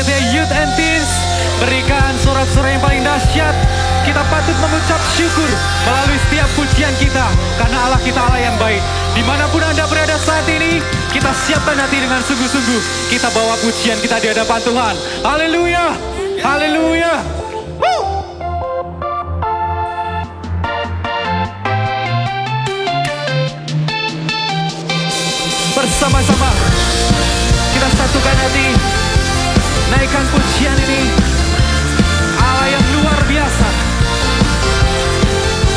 Panitia Youth and Teens berikan sorak-sorai yang paling dahsyat. Kita patut mengucap syukur melalui setiap pujian kita, karena Allah kita Allah yang baik. Dimanapun Anda berada saat ini, kita siapkan hati dengan sungguh-sungguh. Kita bawa pujian kita di hadapan Tuhan. Haleluya, haleluya. Bersama-sama kita satukan hati, naikkan pujian ini. Allah yang luar biasa,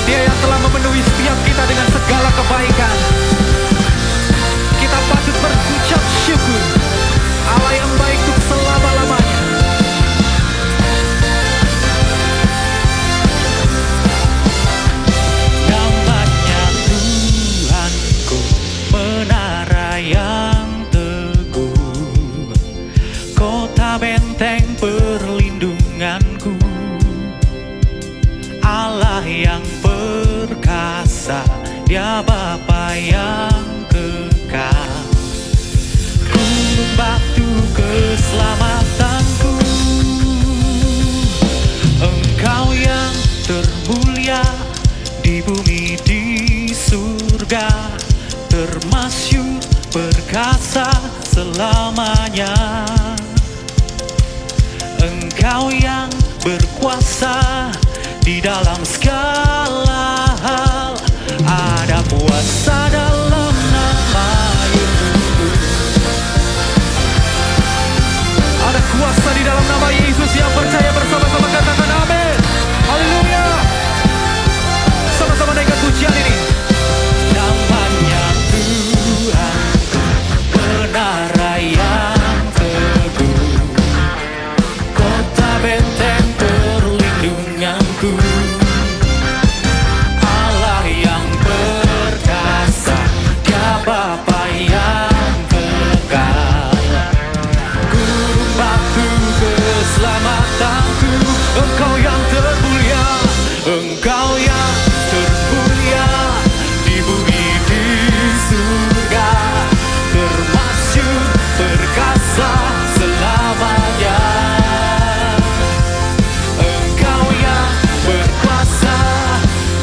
Dia yang telah memenuhi setiap kita dengan segala kebaikan. Kita patut berucap syukur. Allah yang baik untuk selama-lamanya. Namanya Tuhanku, menara yang teguh, kota benteng perlindunganku, Allah yang perkasa, Dia Bapa yang kekal, gunung batu keselamatanku. Engkau yang termulia di bumi di surga, termasyur perkasa selamanya. Engkau yang berkuasa di dalam segala hal, ada kuasa dalam nama Yesus. Ada kuasa di dalam nama Yesus. Yang percaya bersama-sama katakan amin. Haleluya. Sama-sama naikkan pujian ini. Namanya Tuhan, menara yang teguh, kota benteng perlindunganku, Allah yang perkasa, Dia Bapa yang kekal, gunung batu keselamatanku. Engkau yang termulia, Engkau yang termulia di bumi di surga, termasyur perkasa selamanya. Engkau yang berkuasa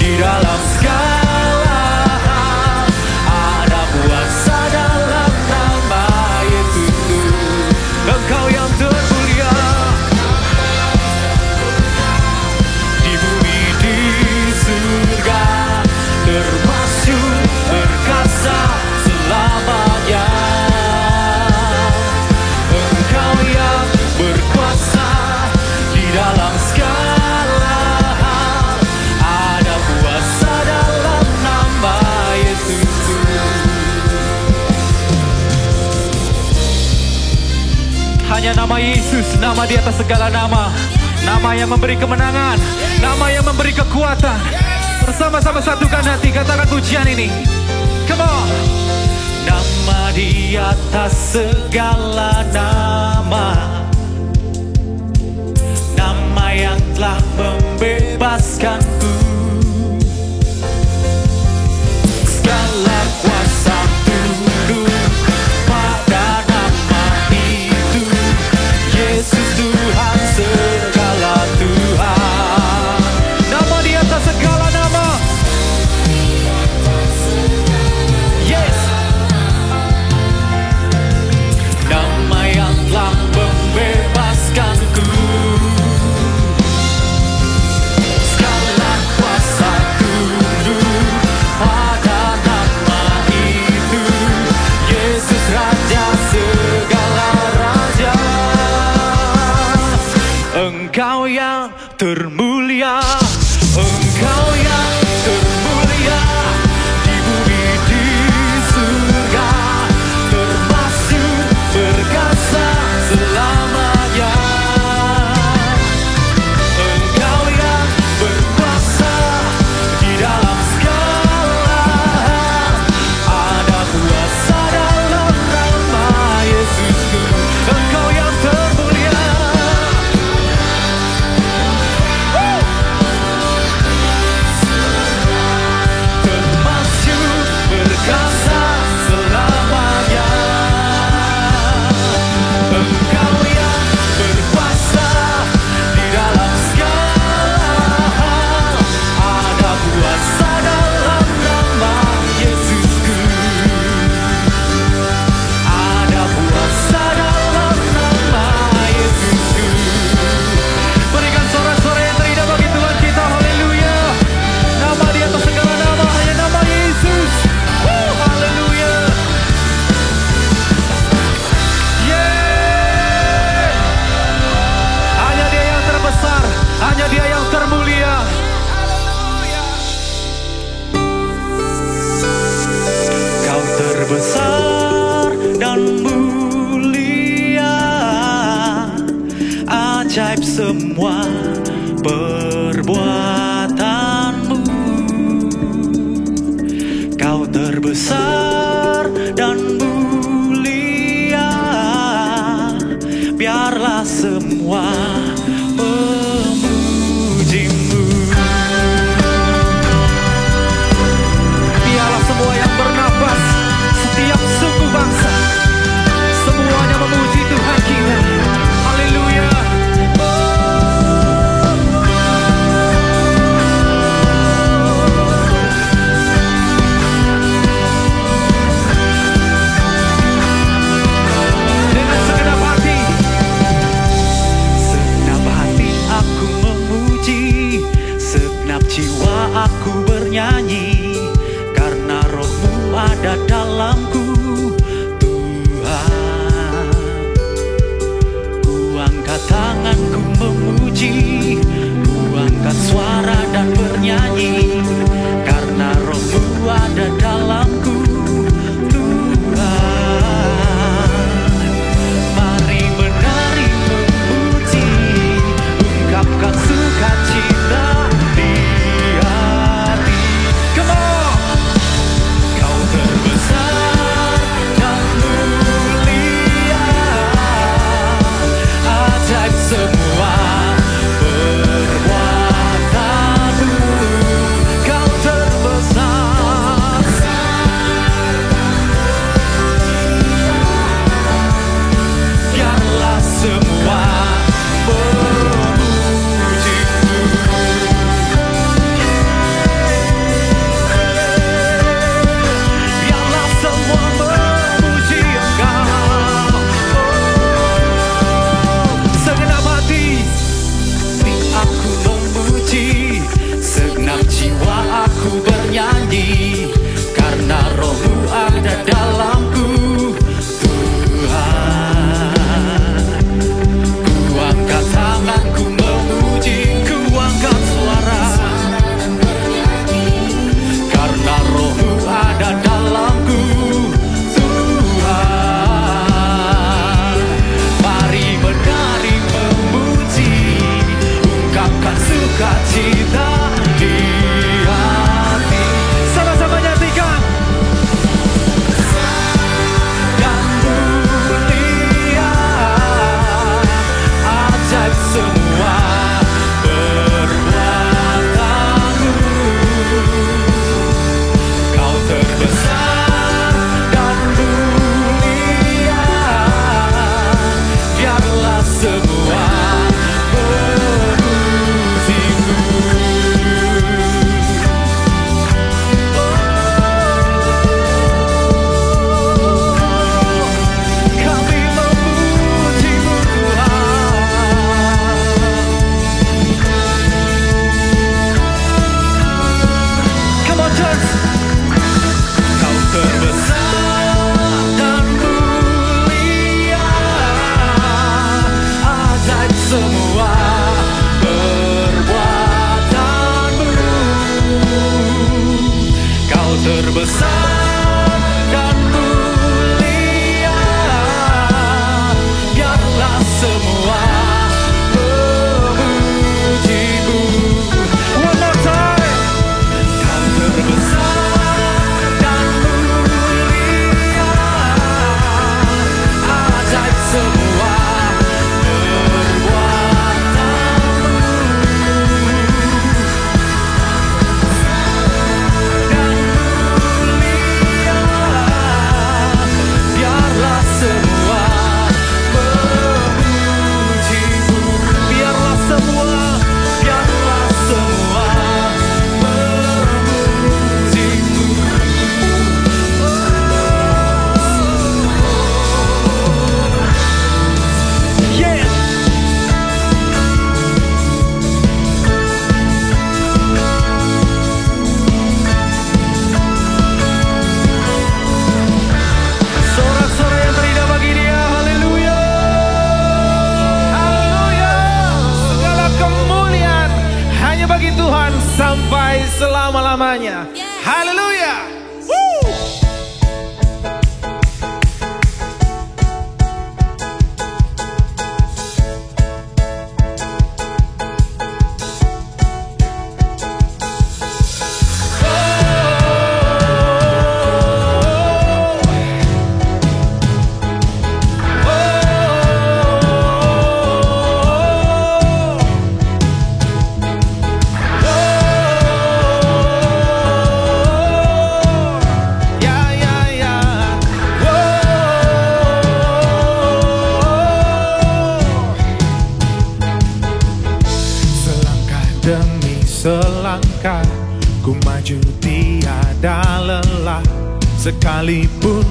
di dalam segala hal, ada kuasa dalam nama Yesus. Engkau yang termulia di bumi di surga, termasyur perkasa selamanya. Engkau yang berkuasa di dalam segala hal, ada kuasa dalam nama Yesus. Hanya nama Yesus, nama di atas segala nama. Nama yang memberi kemenangan, nama yang memberi kekuatan. Bersama-sama satukan hati, katakan pujian ini. Come on. Nama di atas segala nama, nama yang telah membebaskanku. Segala kuasa tunduk pada nama itu, Yesus Tuhan segala Tuhan. Nama di atas segala nama. Yes. Nama yang telah membebaskanku. Segala semua perbuatanmu. Kau terbesar dan mulia, biarlah semua memujimu. Biarlah semua yang bernapas, setiap suku bangsa, semuanya memuji Tuhan kita. Haleluya. Dengan segenap hati aku memuji, segenap jiwa aku bernyanyi, karena Roh-Mu ada dalamku, Tuhan. Ku angkat tanganku memuji, ku angkat suara dan bernyanyi, karena Roh-Mu ada dalamku, Tuhan. Mari menari memuji, ungkapkan sukacita di hati. Come on! Kau terbesar dan mulia, ajaib semua perbuatanmu. Kau terbesar, biarlah semua memujimu. Biarlah semua memuji Engkau. segenap hati. Aku memuji, segenap jiwa aku bernyanyi, karena Roh-Mu ada dalamku, Tuhan. Ku angkat tanganku memuji, ku angkat suara, karena Roh-Mu ada dalamku, Tuhan. Mari menari memuji, ungkapkan sukacita di hati. Sama-sama nyatikan. Dan mulia, ajaib semua perbuatanmu. Kau terbesar dan mulia, biarlah semua memujimu. Kami memujimu Tuhan. Come on church. Kau terbesar dan mulia, ajaib semua perbuatanmu. Kau terbesar dan mulia, biarlah semua memujimu. One more time. Kau terbesar dan mulia, ajaib semua perbuatanmu. Dan mulia, biarlah semua memujimu. Biarlah semua. Biarlah semua memujimu. Yeah. Sorak-sorai yang terindah bagi Dia. Haleluya. Haleluya. Segala kemuliaan hanya bagi Tuhan sampai selama-lamanya. Haleluya. Woo. ku maju tiada lelah. Sekalipun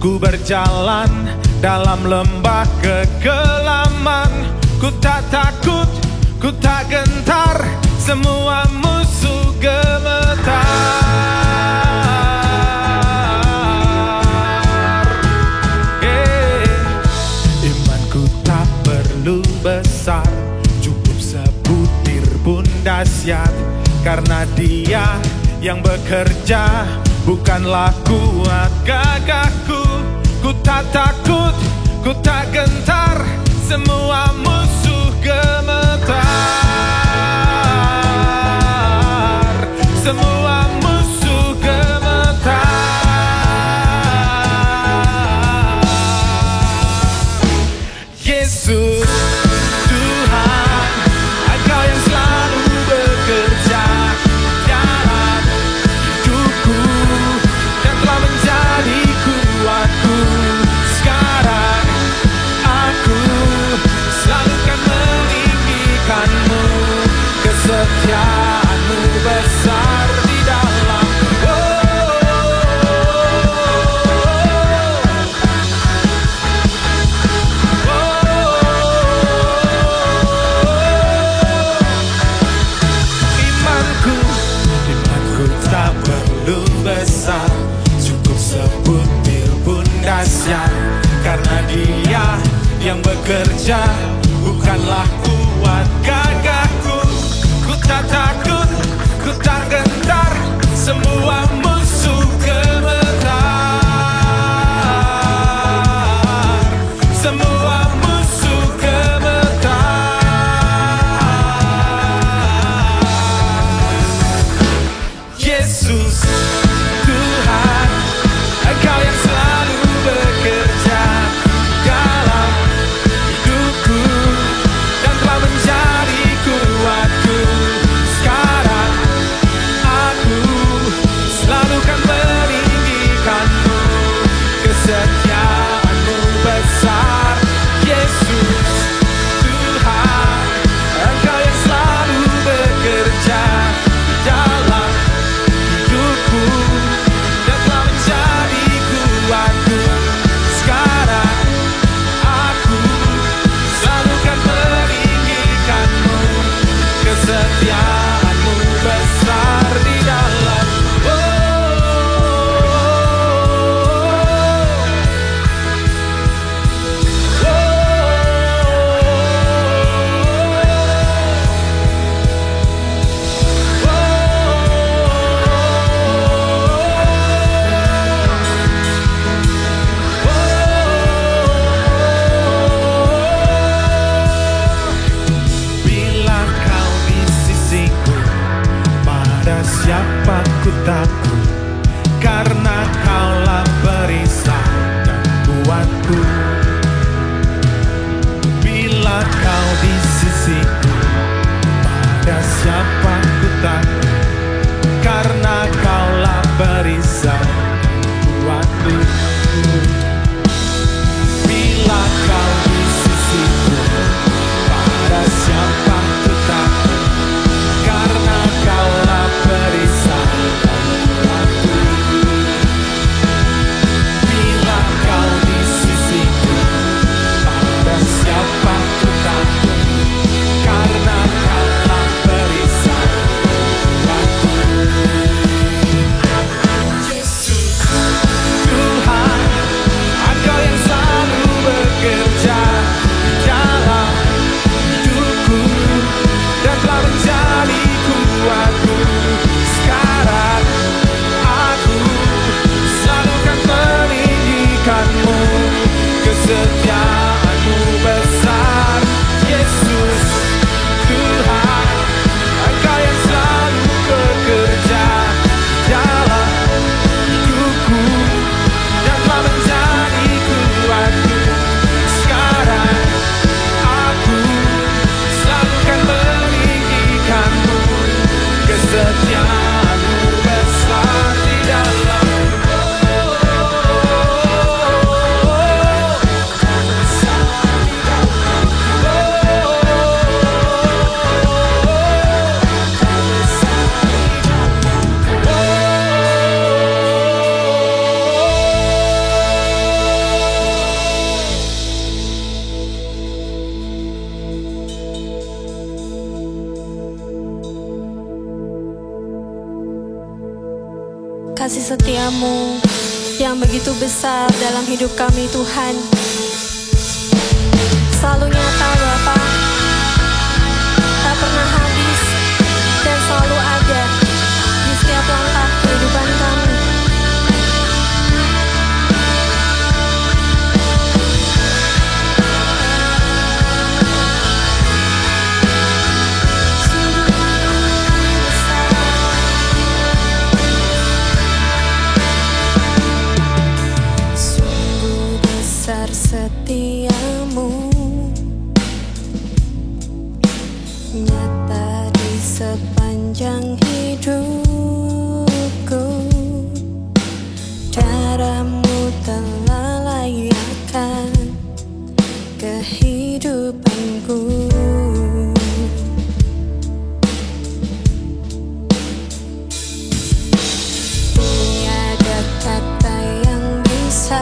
ku berjalan dalam lembah kekelaman, ku tak takut, ku tak gentar, semua musuh gemetar. Imanku tak perlu besar, cukup sebutir pun dahsyat. Karena Dia yang bekerja, bukanlah kuat gagahku. Ku tak takut, ku tak gentar, semua musuh gemetar. Semua musuh gemetar. Yesus Tuhan, Engkau yang selalu bekerja dalam hidupku dan telah menjadi kuatku. Sekarang aku selalu kan meninggikanmu, kesetiaanmu besar di dalam. Imanku tak perlu besar, cukup sebutir pun dahsyat. Karena Dia yang bekerja, bukanlah kuat gagahku. Ku tak takut, ku tak gentar, semua musuh gemetar. Semua musuh gemetar. Yesus Tuhan, Engkau yang selalu bekerja dalam hidupku dan telah menjadi kuatku. Sekarang aku selalu kan meninggikanmu, kesetiaanmu besar. Yesus Tuhan, Engkau yang selalu bekerja dalam hidupku dan telah menjadi kuatku. Sekarang aku selalu kan meninggikanmu, kesetiaanmu besar di dalam. Bila kau di sisiku, pada siapa ku takut? Karena Kaulah perisai dan kuatku. Bila kau di sisiku, pada siapa ku takut? Karena Kaulah perisai dan kuatku. Bila kau di sisiku, pada siapa ku takut? Karena Kaulah perisai dan kuatku. kasih setiamu yang begitu besar dalam hidup kami Tuhan. Selalu nyata Bapa, tak pernah habis dan selalu ada di setiap langkah kehidupan kami. Setiamu nyata di sepanjang hidupku, darahmu telah layakkan kehidupanku. Tiada kata yang bisa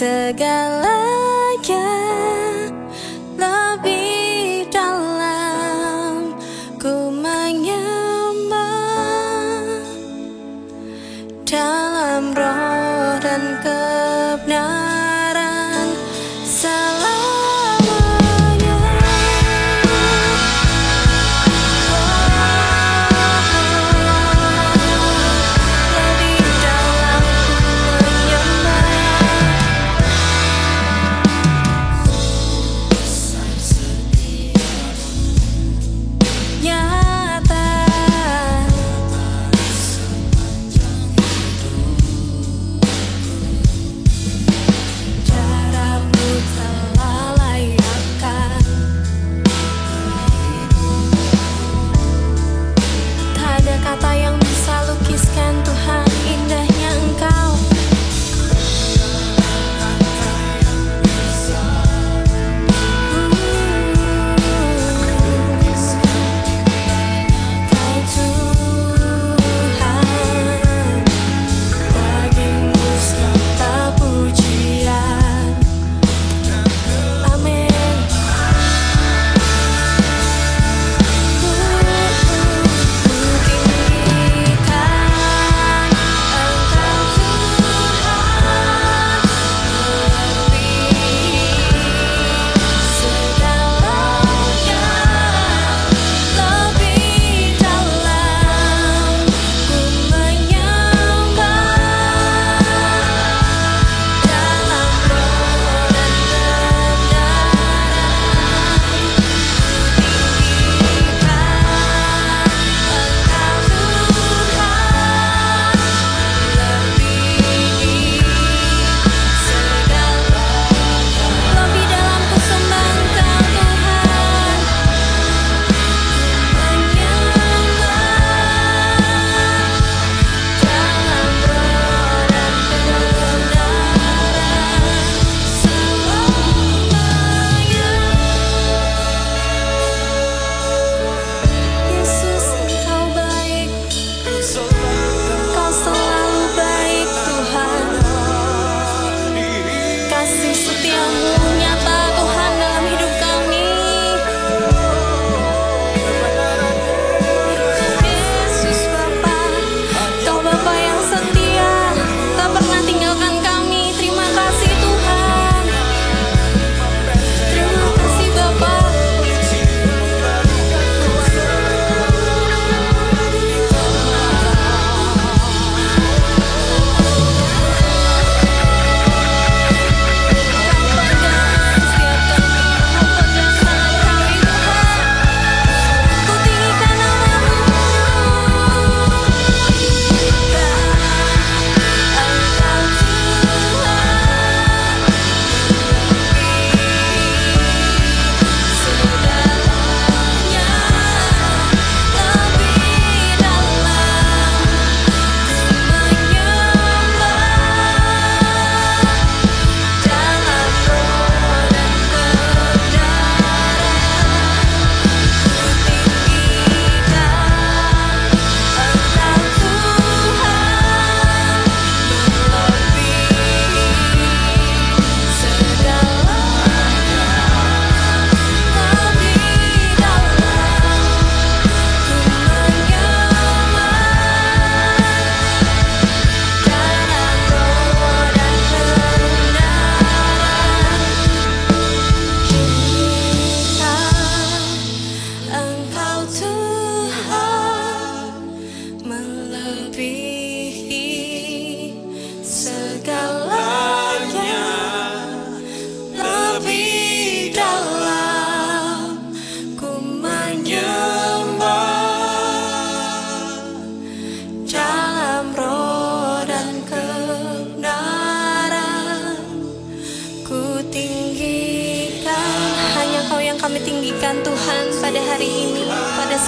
segalanya, lebih dalam ku menyembah dalam roh dan kebenaran selamanya. Lebih dalam ku menyembah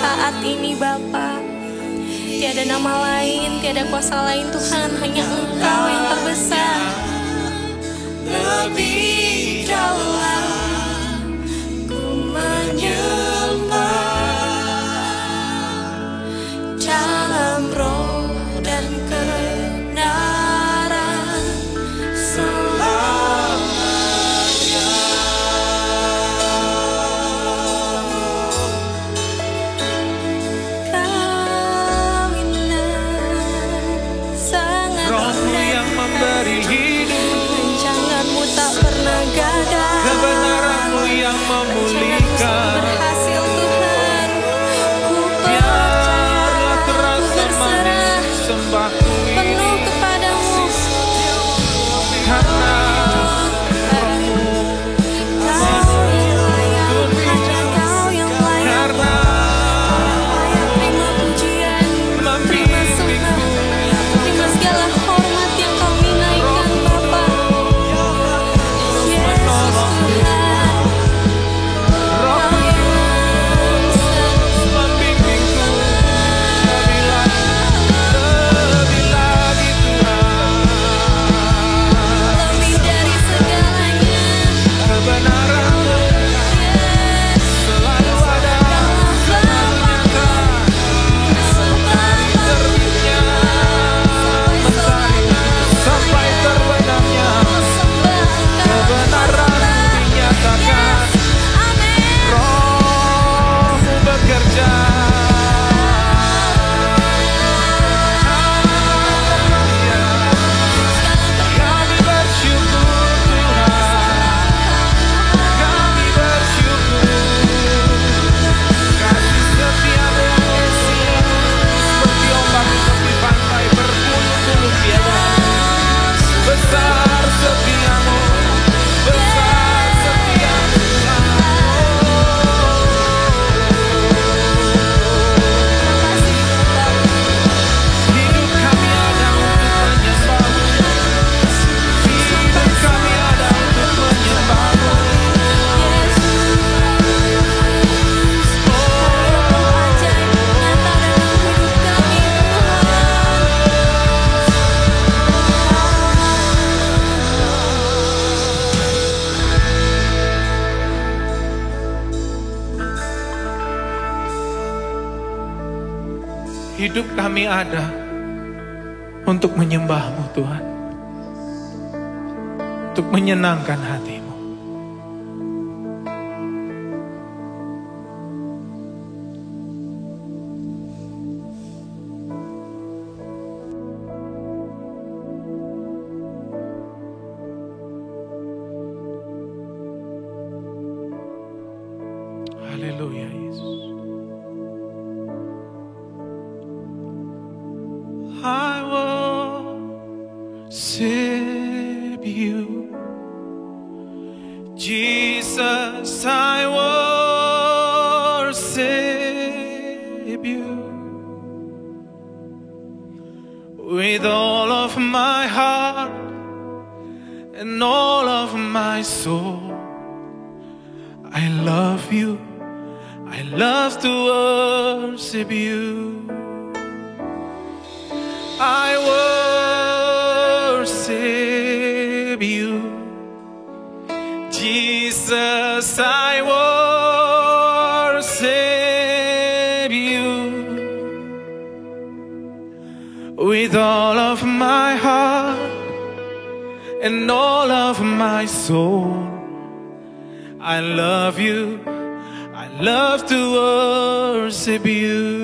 saat ini Bapa. Tiada nama lain, tiada kuasa lain Tuhan, hanya Engkau yang terbesar. Lebih dalam ku menyembah dalam roh dan kebenaran selamanya. Kawinan sangat Roh-Mu yang memberi hidup, Rancanganmu tak pernah gagal. kebenaran-Mu yang memulihkan. Berhasil Tuhan. Ku Biarlah terasa berserah manis sembahku ini, penuh kepadamu. karena Roh-Mu Hanya Kau yang layak, karena layak terima pujian, terima sembah, terima segala hormat yang Kami naikkan Bapa. Yesus Tuhan, Roh-Mu membimbingku lebih lagi Tuhan. lebih dari segalanya. Kebenaran-Mu selalu ada, selalu nyata, terbitnya mentari sampai terbenamnya. Kebenaran-Mu dinyatakan, Roh-Mu bekerja. Kami bersyukur Tuhan, kami bersyukur. Kasih setia-Mu seperti ombak di tepi pantai berpuluh-puluh tiada. Besar setia-Mu, besar setia-Mu. Hidup kami ada untuk menyembah-Mu. Hidup kami ada untuk menyembah-Mu. Hidup kami ada untuk menyembah-Mu Tuhan, untuk menyenangkan hati-Mu. Haleluya Yesus. I worship You, Jesus. I worship You with all of my heart and all of my soul. I love You. I love to worship You. I worship You, Jesus. I worship You with all of my heart and all of my soul. I love You. I love to worship You.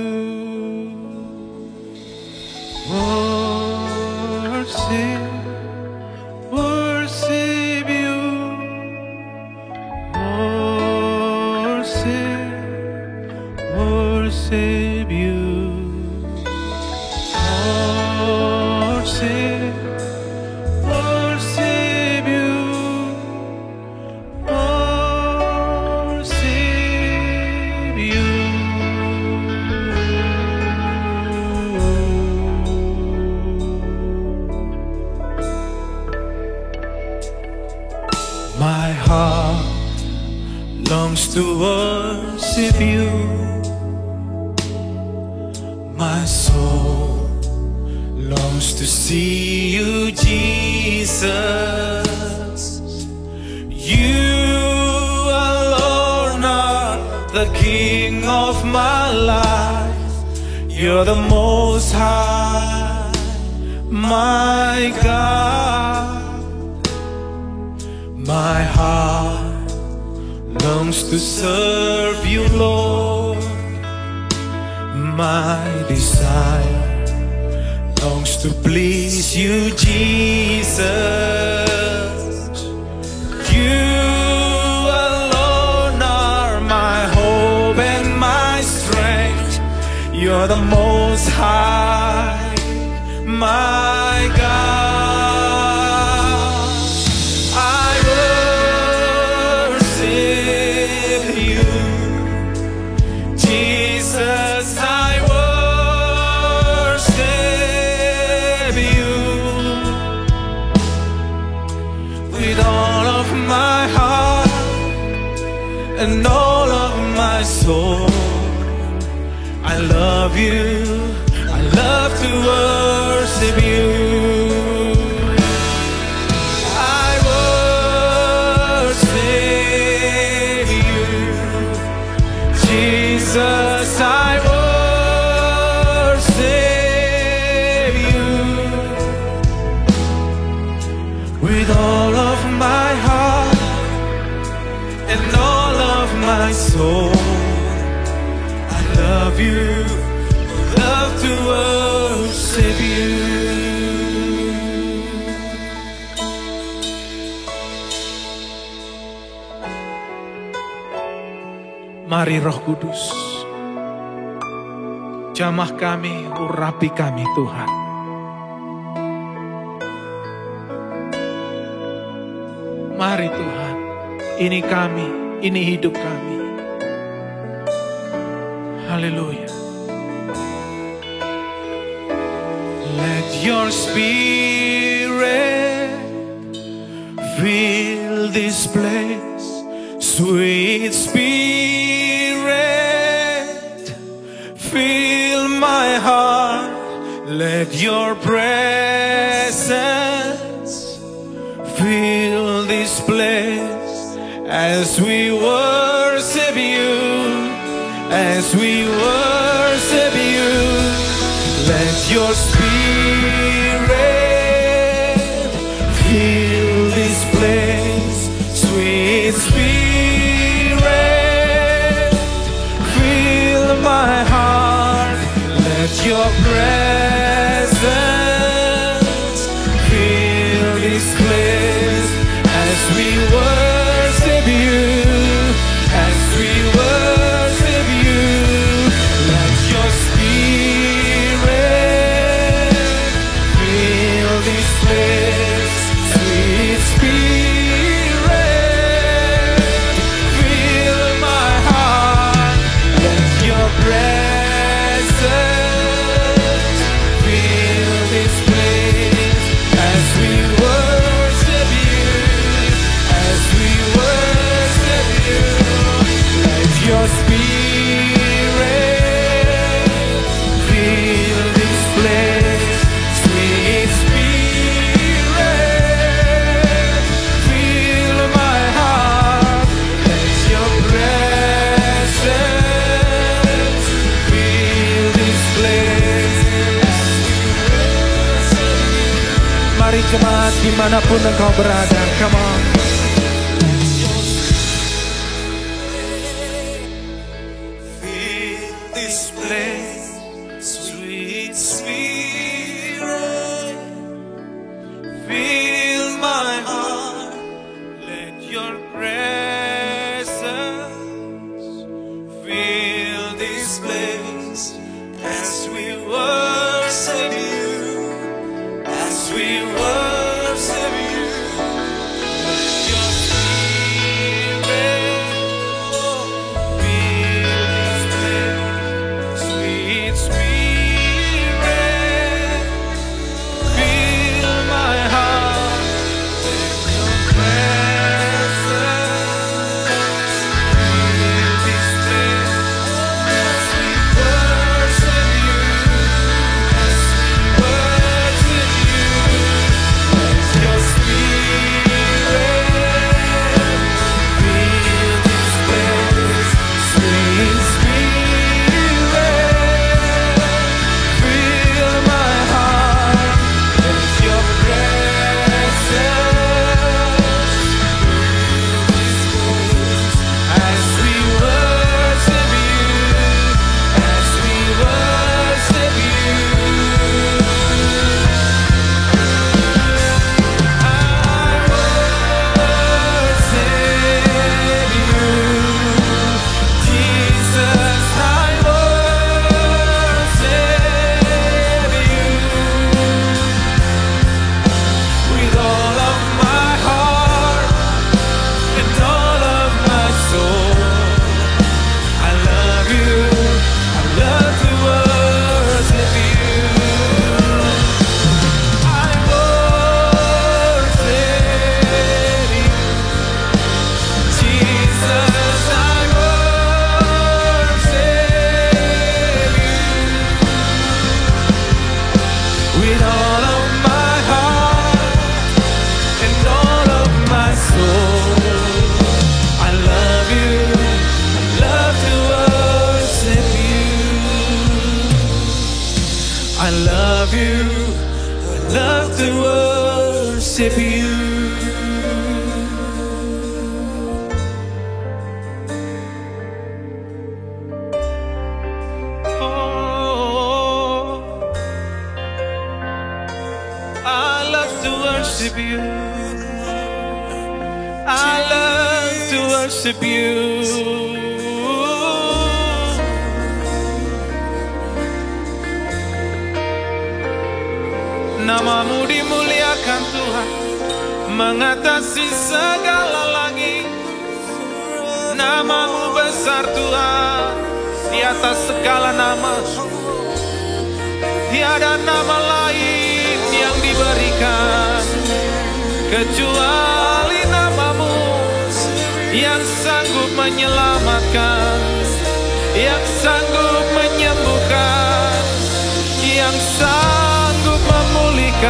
Worship, worship You. Worship, worship You. Worship, worship You. Worship You. My heart longs to worship You. soul longs to see you, Jesus. You alone are the King of my life. You're the Most High, my God. My heart longs to serve you, Lord. My desire longs to please you, Jesus. You alone are my hope and my strength. You're the Most High, my God. I worship you, Jesus. I worship you with all of my heart and all of my soul. I love you, I love to worship you. I worship you, Jesus. I worship you with all of my heart and all of my soul. I love you, love to worship you. Mari Roh Kudus, jamah kami, urapi kami Tuhan. Mari Tuhan, ini kami, ini hidup kami. Haleluya. Let your spirit fill this place, sweet spirit, fill my heart. Let your presence fill this place as we worship you, as we worship you. Let your spirit fill this place, sweet spirit, fill my heart. Let your presence fill this place as we worship you, as we worship you. Let your spirit fill this place, sweet spirit, fill my heart. Let your presence fill this place as we worship you, as we worship you. Let your spirit fill this place, sweet spirit, fill my heart. Let your presence fill this place as we worship you. Mari jemaat dimanapun engkau berada, come on. Fill this place, sweet spirit, fill my heart. Let your presence fill this place as we worship you, as we worship you. Let love you. I love to worship you. Oh, I love to worship you. I love to worship you. Namamu dimuliakan Tuhan, mengatasi segala langit. Namamu besar Tuhan, di atas segala nama. Tiada nama lain yang diberikan kecuali namamu, yang sanggup menyelamatkan, yang sanggup menyembuhkan, yang sanggup memulihkan.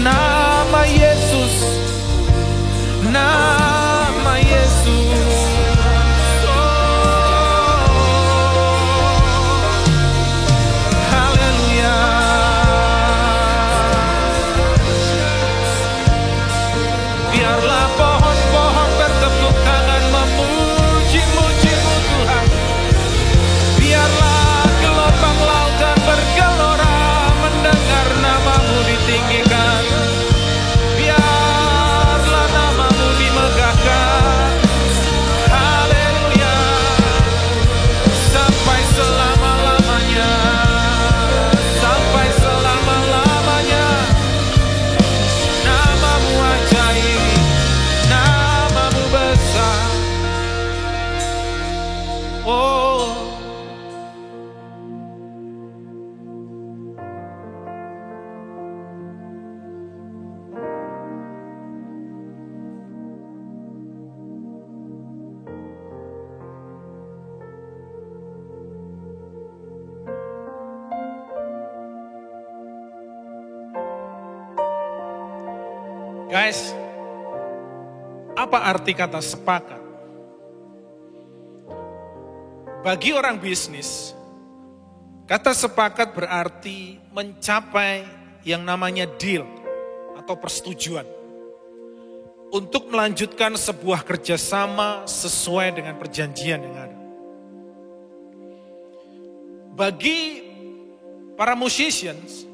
Nama Yesus, nama Yesus. Haleluya. Biarlah pohon-pohon bertepuk tangan memuji-muji-Mu Tuhan. Biarlah gelombang lautan bergelora mendengar namamu ditinggikan. Biarlah namamu dimegahkan. Haleluya. Sampai selama-lamanya. Sampai selama-lamanya. Namamu ajaib. Namamu besar. Oh. Guys, apa arti kata sepakat? Bagi orang bisnis, kata sepakat berarti mencapai yang namanya deal atau persetujuan untuk melanjutkan sebuah kerjasama sesuai dengan perjanjian yang ada. Bagi para musicians,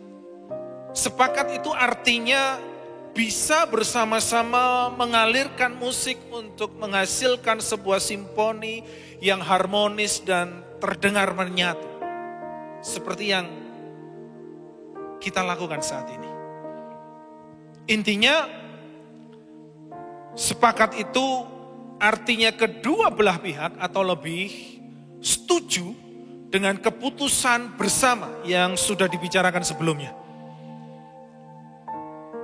sepakat itu artinya bisa bersama-sama mengalirkan musik untuk menghasilkan sebuah simfoni yang harmonis dan terdengar menyatu. Seperti yang kita lakukan saat ini. Intinya, sepakat itu artinya kedua belah pihak atau lebih setuju dengan keputusan bersama yang sudah dibicarakan sebelumnya.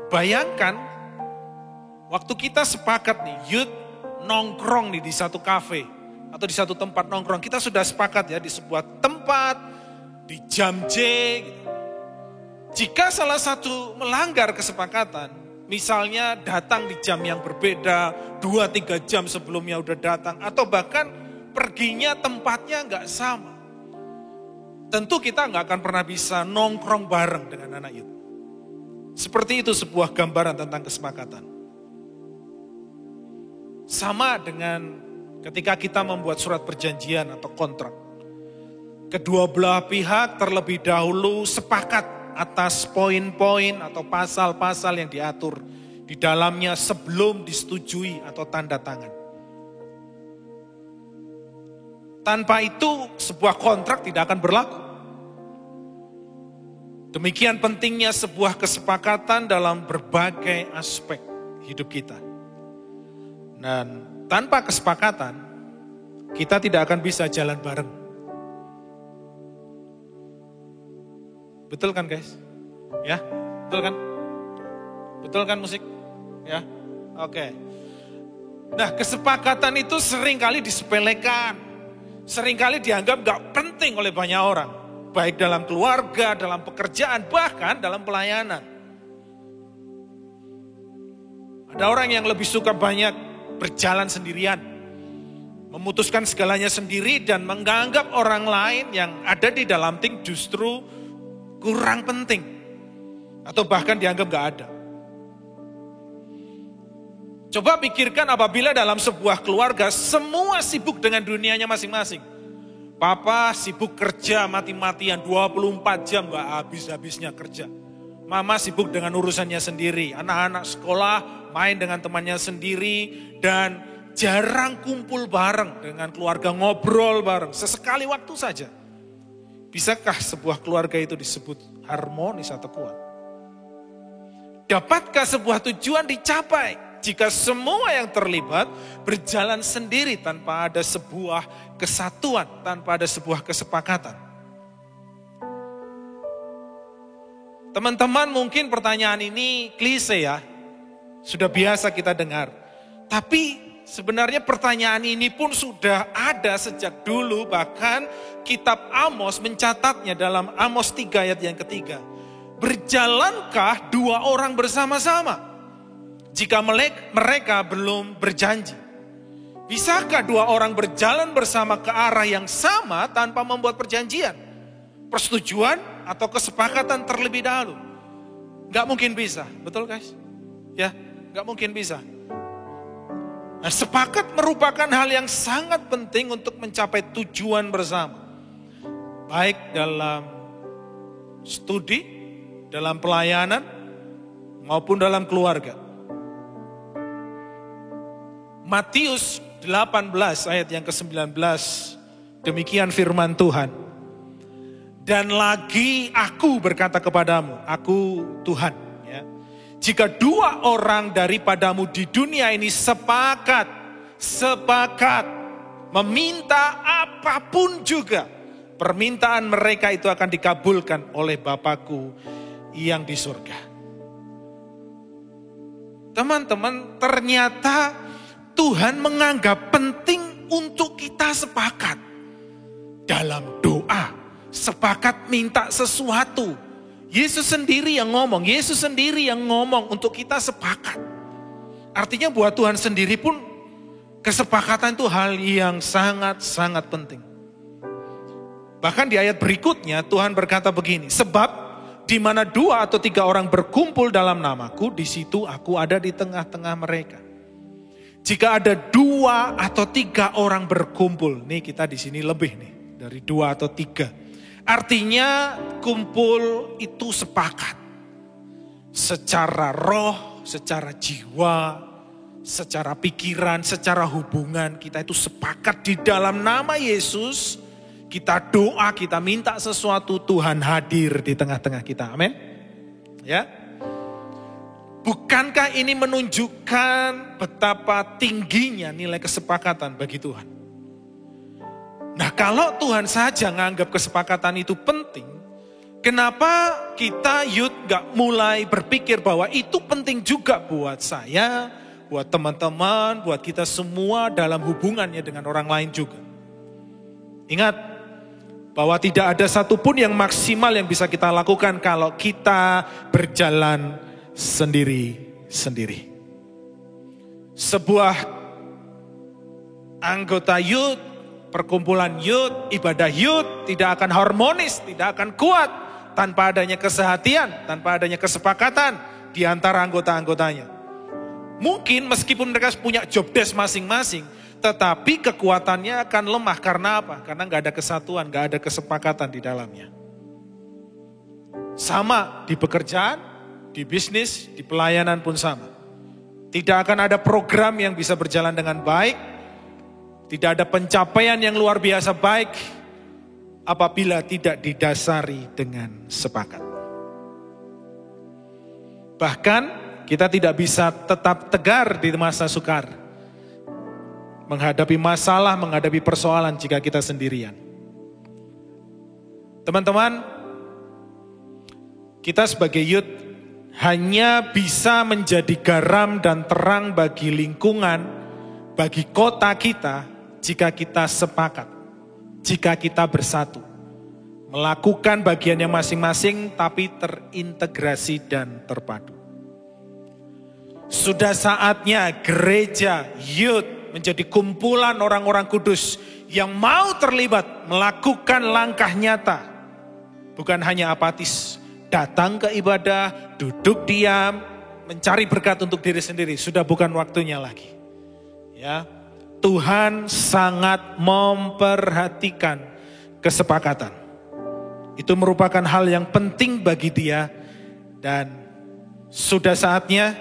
Bayangkan, waktu kita sepakat nih, youth nongkrong nih di satu kafe atau di satu tempat nongkrong, kita sudah sepakat ya di sebuah tempat, di jam J. Gitu. Jika salah satu melanggar kesepakatan, misalnya datang di jam yang berbeda, 2-3 jam sebelumnya udah datang, atau bahkan perginya tempatnya nggak sama. Tentu kita nggak akan pernah bisa nongkrong bareng dengan anak youth. Seperti itu sebuah gambaran tentang kesepakatan. Sama dengan ketika kita membuat surat perjanjian atau kontrak. Kedua belah pihak terlebih dahulu sepakat atas poin-poin atau pasal-pasal yang diatur di dalamnya sebelum disetujui atau tanda tangan. Tanpa itu sebuah kontrak tidak akan berlaku. Demikian pentingnya sebuah kesepakatan dalam berbagai aspek hidup kita. Dan tanpa kesepakatan, kita tidak akan bisa jalan bareng. Betul kan guys? Ya, betul kan? Betul kan musik? Ya, oke. Nah, kesepakatan itu seringkali disepelekan. Seringkali dianggap gak penting oleh banyak orang. Baik dalam keluarga, dalam pekerjaan, bahkan dalam pelayanan. Ada orang yang lebih suka banyak berjalan sendirian. Memutuskan segalanya sendiri dan menganggap orang lain yang ada di dalam tim justru kurang penting, atau bahkan dianggap gak ada. Coba pikirkan apabila dalam sebuah keluarga semua sibuk dengan dunianya masing-masing. Papa sibuk kerja mati-matian 24 jam gak habis-habisnya kerja. Mama sibuk dengan urusannya sendiri. Anak-anak sekolah main dengan temannya sendiri. Dan jarang kumpul bareng dengan keluarga, ngobrol bareng. Sesekali waktu saja. Bisakah sebuah keluarga itu disebut harmonis atau kuat? Dapatkah sebuah tujuan dicapai jika semua yang terlibat berjalan sendiri tanpa ada sebuah kesatuan, tanpa ada sebuah kesepakatan? Teman-teman, mungkin pertanyaan ini klise ya, sudah biasa kita dengar. Tapi sebenarnya pertanyaan ini pun sudah ada sejak dulu, bahkan kitab Amos mencatatnya dalam Amos 3 ayat yang ketiga. Berjalankah dua orang bersama-sama jika mereka belum berjanji? Bisakah dua orang berjalan bersama ke arah yang sama tanpa membuat perjanjian, persetujuan atau kesepakatan terlebih dahulu? Gak mungkin bisa, betul guys? Ya, gak mungkin bisa. Nah, sepakat merupakan hal yang sangat penting untuk mencapai tujuan bersama. Baik dalam studi, dalam pelayanan, maupun dalam keluarga. Matius 18 ayat yang ke-19, demikian firman Tuhan. Dan lagi aku berkata kepadamu, aku Tuhan. Ya. Jika dua orang daripadamu di dunia ini sepakat meminta apapun juga, permintaan mereka itu akan dikabulkan oleh Bapakku yang di surga. Teman-teman, ternyata Tuhan menganggap penting untuk kita sepakat dalam doa, sepakat minta sesuatu. Yesus sendiri yang ngomong untuk kita sepakat. Artinya buat Tuhan sendiri pun kesepakatan itu hal yang sangat-sangat penting. Bahkan di ayat berikutnya Tuhan berkata begini, sebab di mana 2 atau 3 orang berkumpul dalam namaku, di situ aku ada di tengah-tengah mereka. Jika ada 2 atau 3 orang berkumpul, nih kita di sini lebih nih dari 2 atau 3. Artinya kumpul itu sepakat. Secara roh, secara jiwa, secara pikiran, secara hubungan kita itu sepakat di dalam nama Yesus. Kita doa, kita minta sesuatu, Tuhan hadir di tengah-tengah kita. Amin. Ya. Bukankah ini menunjukkan betapa tingginya nilai kesepakatan bagi Tuhan? Nah, kalau Tuhan saja menganggap kesepakatan itu penting, kenapa kita gak mulai berpikir bahwa itu penting juga buat saya, buat teman-teman, buat kita semua dalam hubungannya dengan orang lain juga. Ingat bahwa tidak ada satupun yang maksimal yang bisa kita lakukan kalau kita berjalan sendiri-sendiri. Sebuah anggota youth, perkumpulan youth, ibadah youth tidak akan harmonis, tidak akan kuat tanpa adanya kesehatian, tanpa adanya kesepakatan di antara anggota-anggotanya. Mungkin meskipun mereka punya job desk masing-masing, tetapi kekuatannya akan lemah. Karena apa? Karena gak ada kesatuan, gak ada kesepakatan di dalamnya. Sama di pekerjaan, di bisnis, di pelayanan pun sama. Tidak akan ada program yang bisa berjalan dengan baik. Tidak ada pencapaian yang luar biasa baik apabila tidak didasari dengan sepakat. Bahkan kita tidak bisa tetap tegar di masa sukar. Menghadapi masalah, menghadapi persoalan jika kita sendirian. Teman-teman, kita sebagai youth hanya bisa menjadi garam dan terang bagi lingkungan, bagi kota kita, jika kita sepakat, jika kita bersatu. Melakukan bagiannya masing-masing, tapi terintegrasi dan terpadu. Sudah saatnya gereja, youth, menjadi kumpulan orang-orang kudus yang mau terlibat, melakukan langkah nyata Bukan hanya apatis, datang ke ibadah, duduk diam, mencari berkat untuk diri sendiri. Sudah bukan waktunya lagi. Ya, Tuhan sangat memperhatikan kesepakatan. Itu merupakan hal yang penting bagi Dia. Dan sudah saatnya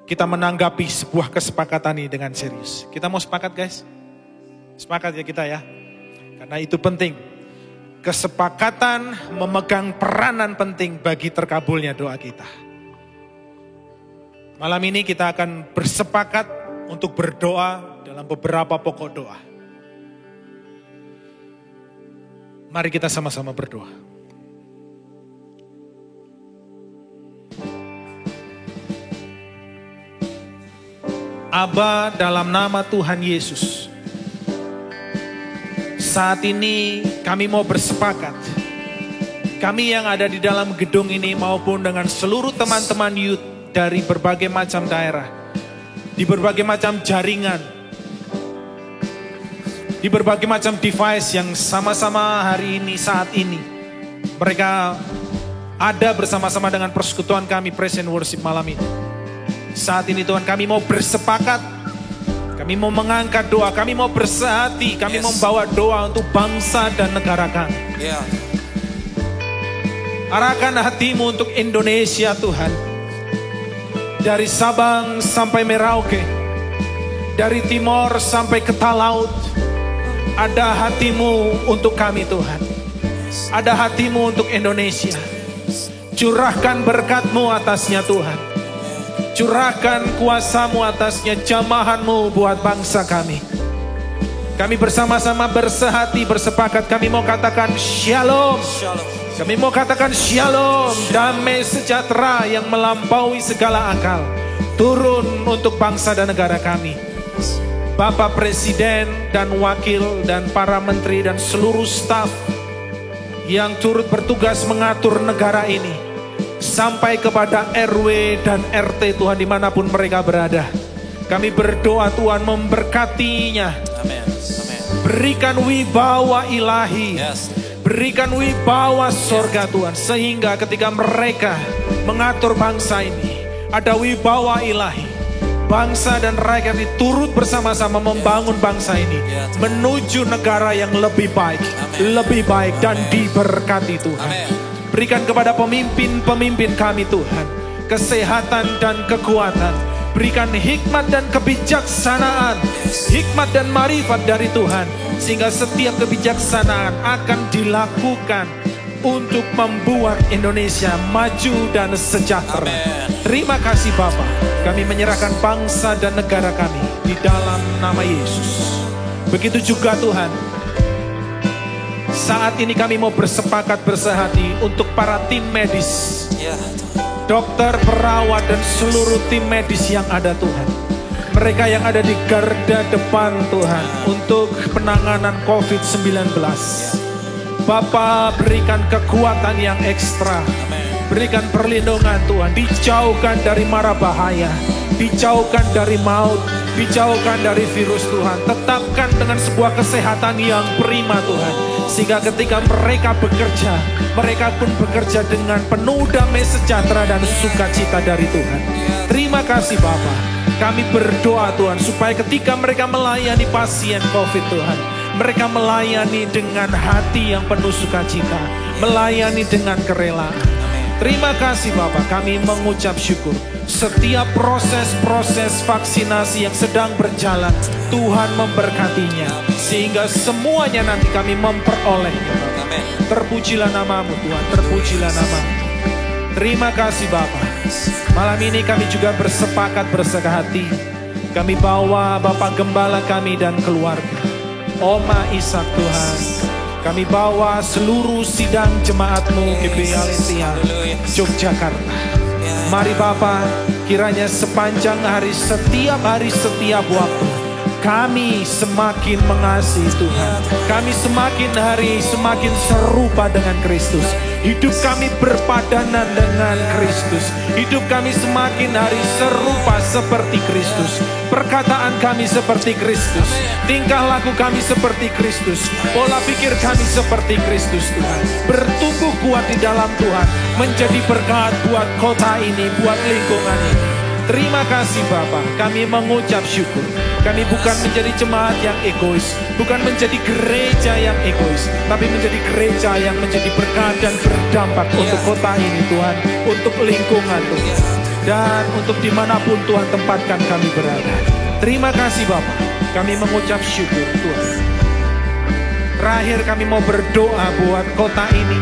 kita menanggapi sebuah kesepakatan ini dengan serius. Kita mau sepakat guys? Sepakat ya kita ya? Karena itu penting. Kesepakatan memegang peranan penting bagi terkabulnya doa kita. Malam ini kita akan bersepakat untuk berdoa dalam beberapa pokok doa. Mari kita sama-sama berdoa. Aba, dalam nama Tuhan Yesus, saat ini kami mau bersepakat. Kami yang ada di dalam gedung ini maupun dengan seluruh teman-teman youth dari berbagai macam daerah, di berbagai macam jaringan, di berbagai macam device yang sama-sama hari ini, saat ini, mereka ada bersama-sama dengan persekutuan kami Praise and Worship malam ini. Saat ini Tuhan, kami mau bersepakat. Kami mau mengangkat doa, kami mau bersehati, kami membawa doa untuk bangsa dan negara kami. Arahkan hatimu untuk Indonesia Tuhan. Dari Sabang sampai Merauke, dari timur sampai ke Talaut, ada hatimu untuk kami Tuhan. Ada hatimu untuk Indonesia. Curahkan berkat-Mu atasnya Tuhan. Curahkan kuasa-Mu atasnya, jamahan-Mu buat bangsa kami. Kami bersama-sama bersehati, bersepakat. Kami mau katakan shalom. Kami mau katakan shalom. Damai sejahtera yang melampaui segala akal turun untuk bangsa dan negara kami. Bapak Presiden dan Wakil dan para menteri dan seluruh staf yang turut bertugas mengatur negara ini. Sampai kepada RW dan RT Tuhan dimanapun mereka berada. Kami berdoa Tuhan memberkatinya. Amin. Berikan wibawa ilahi. Berikan wibawa sorga Tuhan. Sehingga ketika mereka mengatur bangsa ini, ada wibawa ilahi. Bangsa dan rakyat ini turut bersama-sama membangun bangsa ini. Menuju negara yang lebih baik. Lebih baik dan diberkati Tuhan. Berikan kepada pemimpin-pemimpin kami Tuhan, kesehatan dan kekuatan. Berikan hikmat dan kebijaksanaan, hikmat dan marifat dari Tuhan. Sehingga setiap kebijaksanaan akan dilakukan untuk membuat Indonesia maju dan sejahtera. Terima kasih Bapa. Kami menyerahkan bangsa dan negara kami di dalam nama Yesus. Begitu juga Tuhan. Saat ini kami mau bersepakat bersehati untuk para tim medis, dokter, perawat, dan seluruh tim medis yang ada Tuhan. Mereka yang ada di garda depan Tuhan untuk penanganan COVID-19. Bapa, berikan kekuatan yang ekstra. Berikan perlindungan Tuhan. Dijauhkan dari mara bahaya. Dijauhkan dari maut. Dijauhkan dari virus Tuhan. Tetapkan dengan sebuah kesehatan yang prima Tuhan. Sehingga ketika mereka bekerja, mereka pun bekerja dengan penuh damai sejahtera dan sukacita dari Tuhan. Terima kasih Bapa. Kami berdoa Tuhan supaya ketika mereka melayani pasien COVID Tuhan, mereka melayani dengan hati yang penuh sukacita, melayani dengan kerelaan. Terima kasih Bapak, kami mengucap syukur. Setiap proses-proses vaksinasi yang sedang berjalan, Tuhan memberkatinya. Sehingga semuanya nanti kami memperolehnya. Terpujilah namamu Tuhan, terpujilah namamu. Terima kasih Bapak. Malam ini kami juga bersepakat bersehati. Kami bawa Bapak Gembala kami dan keluarga, Oma Ishak Tuhan. Kami bawa seluruh sidang jemaat-Mu GBI Alesia Yogyakarta. Mari Bapak, kiranya sepanjang hari, setiap waktu, Kami semakin mengasihi Tuhan. Kami semakin hari semakin serupa dengan Kristus. Hidup kami berpadanan dengan Kristus. Hidup kami semakin hari serupa seperti Kristus. Perkataan kami seperti Kristus. Tingkah laku kami seperti Kristus. Pola pikir kami seperti Kristus Tuhan. Bertumbuh kuat di dalam Tuhan. Menjadi berkat buat kota ini, buat lingkungan ini. Terima kasih Bapa, kami mengucap syukur. Kami bukan menjadi jemaat yang egois, bukan menjadi gereja yang egois, tapi menjadi gereja yang menjadi berkat dan berdampak untuk kota ini Tuhan, untuk lingkungan Tuhan, dan untuk dimanapun Tuhan tempatkan kami berada. Terima kasih Bapa, kami mengucap syukur Tuhan. Terakhir kami mau berdoa buat kota ini.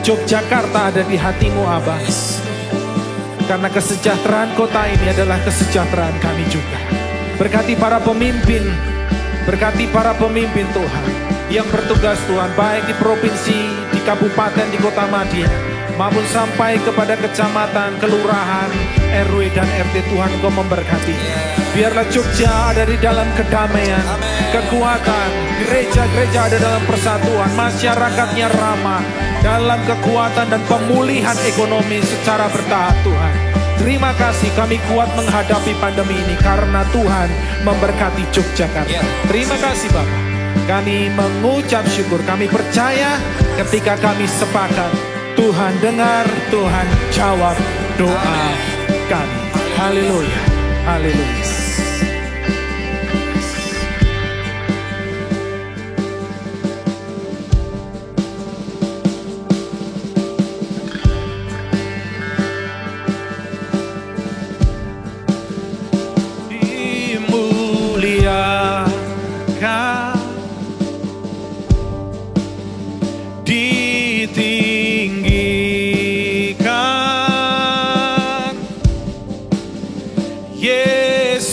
Yogyakarta ada di hatimu Abah. Karena kesejahteraan kota ini adalah kesejahteraan kami juga. Berkati para pemimpin Tuhan yang bertugas Tuhan, baik di provinsi, di kabupaten, di kota Madinah, maupun sampai kepada kecamatan, kelurahan, RW dan RT Tuhan Engkau memberkati. Biarlah Jogja ada di dalam kedamaian, kekuatan, gereja-gereja ada dalam persatuan, masyarakatnya ramah, dalam kekuatan dan pemulihan ekonomi secara bertahap Tuhan. Terima kasih kami kuat menghadapi pandemi ini karena Tuhan memberkati Yogyakarta. Terima kasih Bapak. Kami mengucap syukur, kami percaya ketika kami sepakat, Tuhan dengar, Tuhan jawab doa kami. Haleluya, haleluya. Ditinggikan Yesus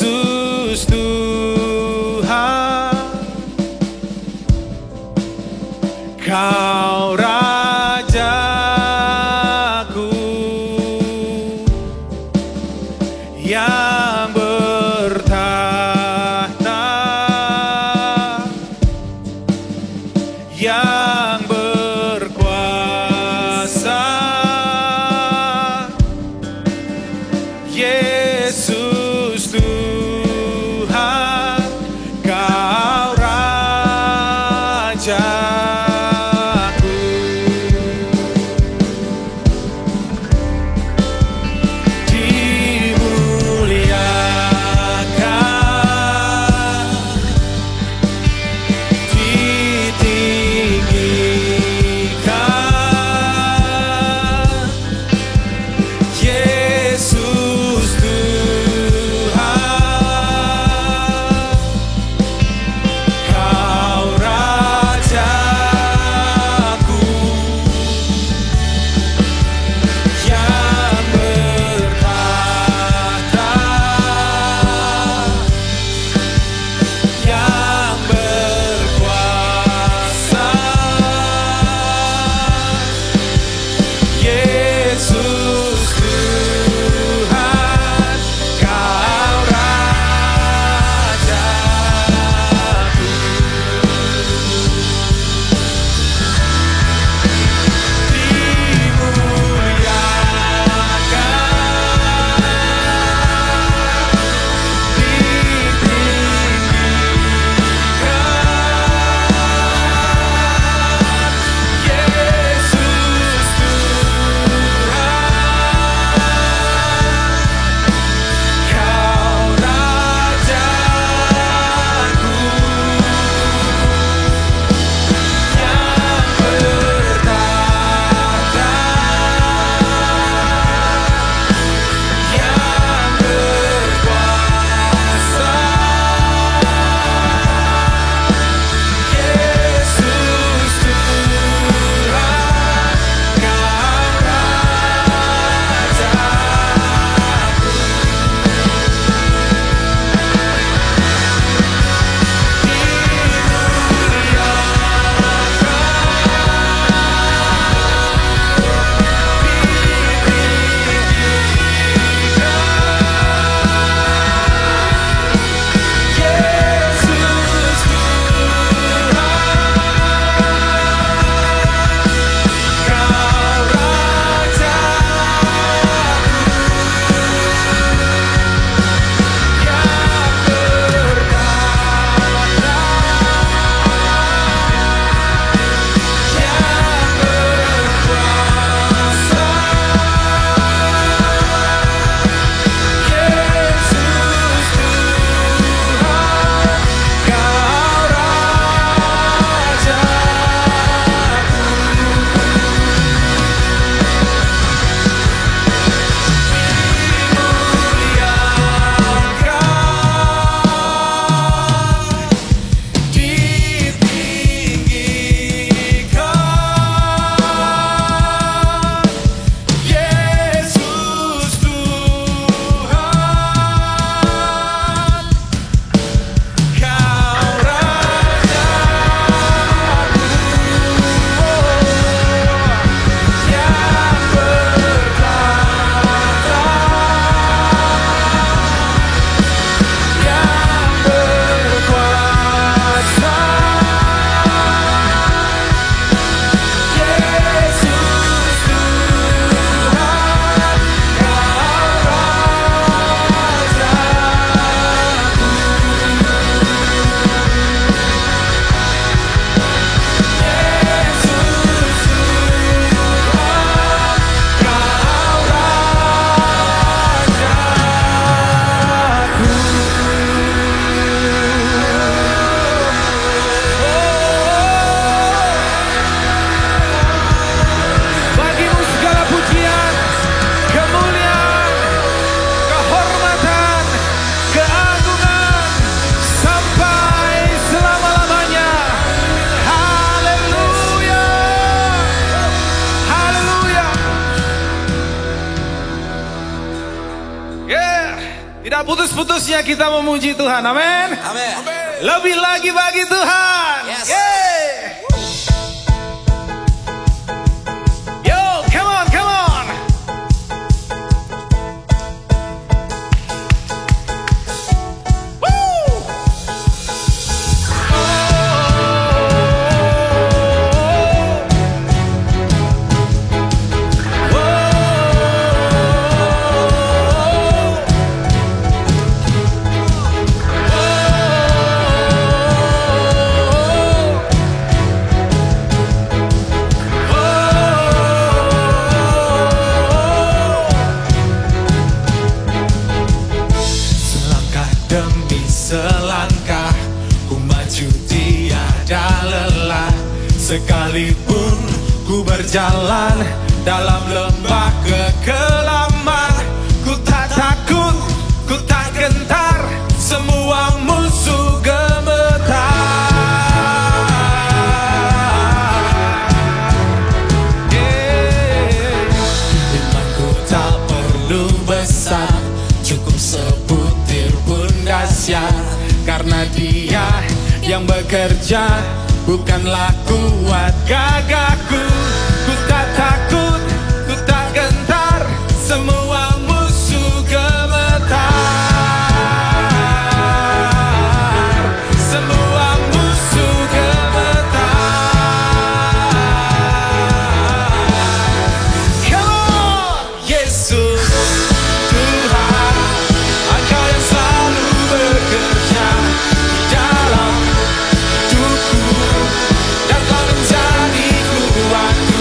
Tidak putus-putusnya kita memuji Tuhan. Amin. Amin. Lebih lagi bagi Tuhan. Yes. Yeay. Yo, come on, come on. Woo. Selangkah demi selangkah ku maju tiada lelah. Sekalipun ku berjalan dalam lembah kekelaman, ku tak takut, ku tak gentar, semua musuh gemetar. Imanku tak perlu besar, cukup sebutir pun dahsyat. Karena Dia yang bekerja, bukanlah kuat gagahku. Ku tak takut, ku tak gentar, semua musuh gemetar. Semua musuh gemetar. Come on, Yesus Tuhan, Engkau yang selalu bekerja dalam hidupku, dan Kau menjadi kuatku.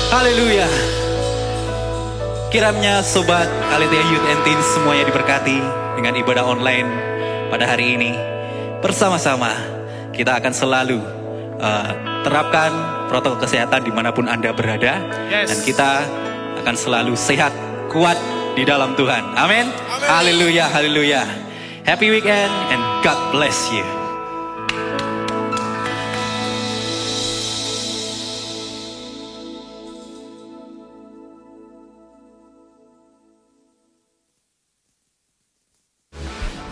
Haleluya. Kiranya sobat Aletheia Youth and Teens semuanya diberkati dengan ibadah online pada hari ini. Bersama-sama kita akan selalu terapkan protokol kesehatan dimanapun Anda berada. Yes. Dan kita akan selalu sehat, kuat di dalam Tuhan. Amin. Haleluya, haleluya. Happy weekend and God bless you.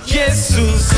Yesus